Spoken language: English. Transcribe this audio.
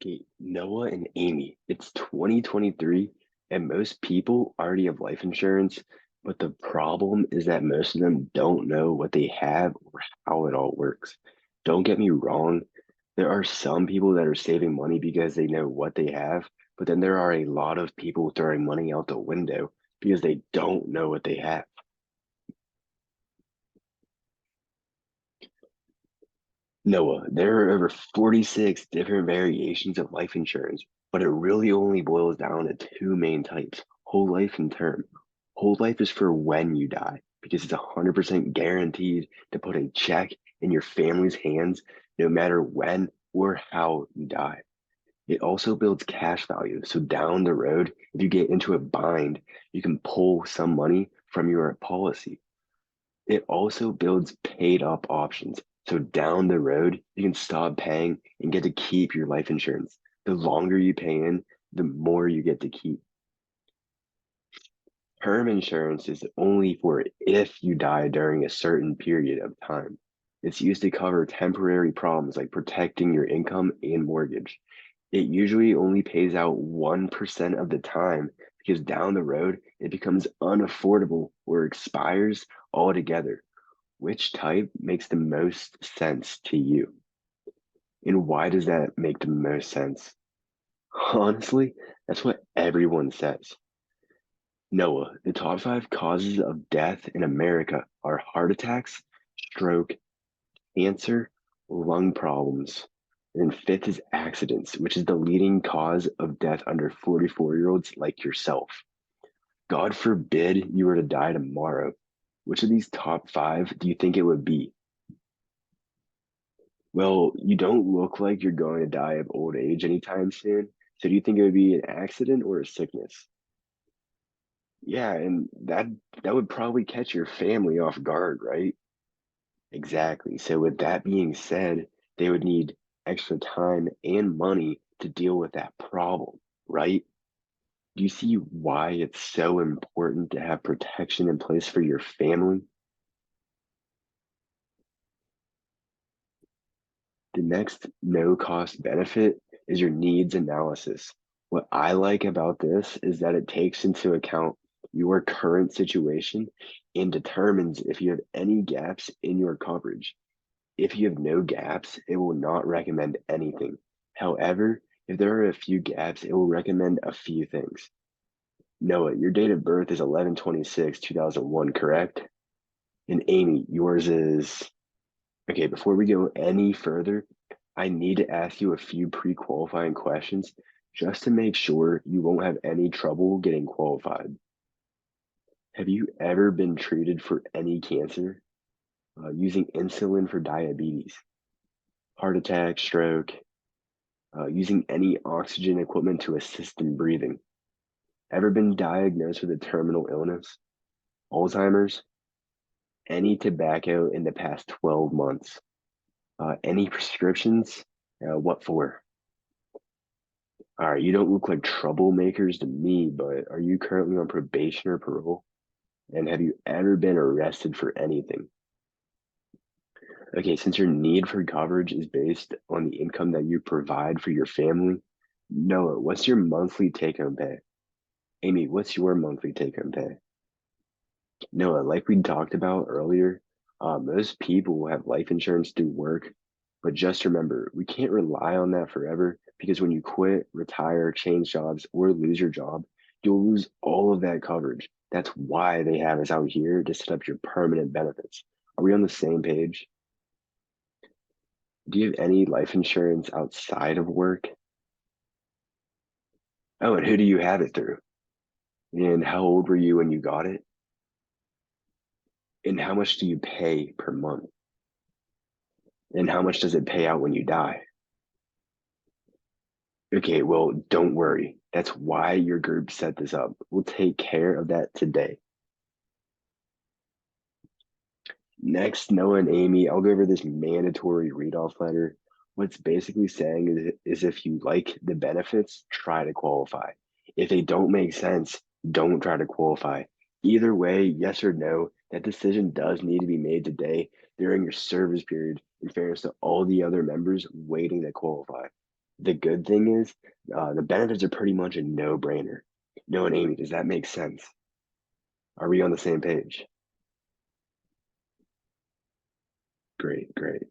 Okay, Noah and Amy, it's 2023 and most people already have life insurance, but the problem is that most of them don't know what they have or how it all works. Don't get me wrong, there are some people that are saving money because they know what they have, but then there are a lot of people throwing money out the window because they don't know what they have. Noah, there are over 46 different variations of life insurance, but it really only boils down to two main types, whole life and term. Whole life is for when you die because it's 100% guaranteed to put a check in your family's hands no matter when or how you die. It also builds cash value. So down the road, if you get into a bind, you can pull some money from your policy. It also builds paid up options. So down the road, you can stop paying and get to keep your life insurance. The longer you pay in, the more you get to keep. Term insurance is only for if you die during a certain period of time. It's used to cover temporary problems like protecting your income and mortgage. It usually only pays out 1% of the time because down the road, it becomes unaffordable or expires altogether. Which type makes the most sense to you? And why does that make the most sense? Honestly, that's what everyone says. Noah, the top five causes of death in America are heart attacks, stroke, cancer, lung problems. And fifth is accidents, which is the leading cause of death under 44-year-olds like yourself. God forbid you were to die tomorrow. Which of these top five do you think it would be? Well, you don't look like you're going to die of old age anytime soon. So do you think it would be an accident or a sickness? Yeah, and that would probably catch your family off guard, right? Exactly. So with that being said, they would need extra time and money to deal with that problem, right? Do you see why it's so important to have protection in place for your family? The next no cost benefit is your needs analysis. What I like about this is that it takes into account your current situation and determines if you have any gaps in your coverage. If you have no gaps, it will not recommend anything. However, if there are a few gaps, it will recommend a few things. Noah, your date of birth is 11/26/2001, correct? And Amy, yours is okay. Before we go any further, I need to ask you a few pre-qualifying questions just to make sure you won't have any trouble getting qualified. Have you ever been treated for any cancer using insulin for diabetes, heart attack, stroke, using any oxygen equipment to assist in breathing? Ever been diagnosed with a terminal illness, Alzheimer's, any tobacco in the past 12 months, any prescriptions? What for? All right, you don't look like troublemakers to me, but are you currently on probation or parole? And have you ever been arrested for anything? Okay, since your need for coverage is based on the income that you provide for your family, Noah, what's your monthly take-home pay? Amy, what's your monthly take-home pay? Noah, like we talked about earlier, most people have life insurance through work, but just remember, we can't rely on that forever because when you quit, retire, change jobs, or lose your job, you'll lose all of that coverage. That's why they have us out here to set up your permanent benefits. Are we on the same page? Do you have any life insurance outside of work? Oh, and who do you have it through? And how old were you when you got it? And how much do you pay per month? And how much does it pay out when you die? Okay, well, don't worry. That's why your group set this up. We'll take care of that today. Next, Noah and Amy, I'll go over this mandatory read-off letter. What's basically saying is if you like the benefits, try to qualify. If they don't make sense, don't try to qualify. Either way, yes or no, that decision does need to be made today during your service period in fairness to all the other members waiting to qualify. The good thing is, the benefits are pretty much a no-brainer. No, and Amy, does that make sense? Are we on the same page? Great, great.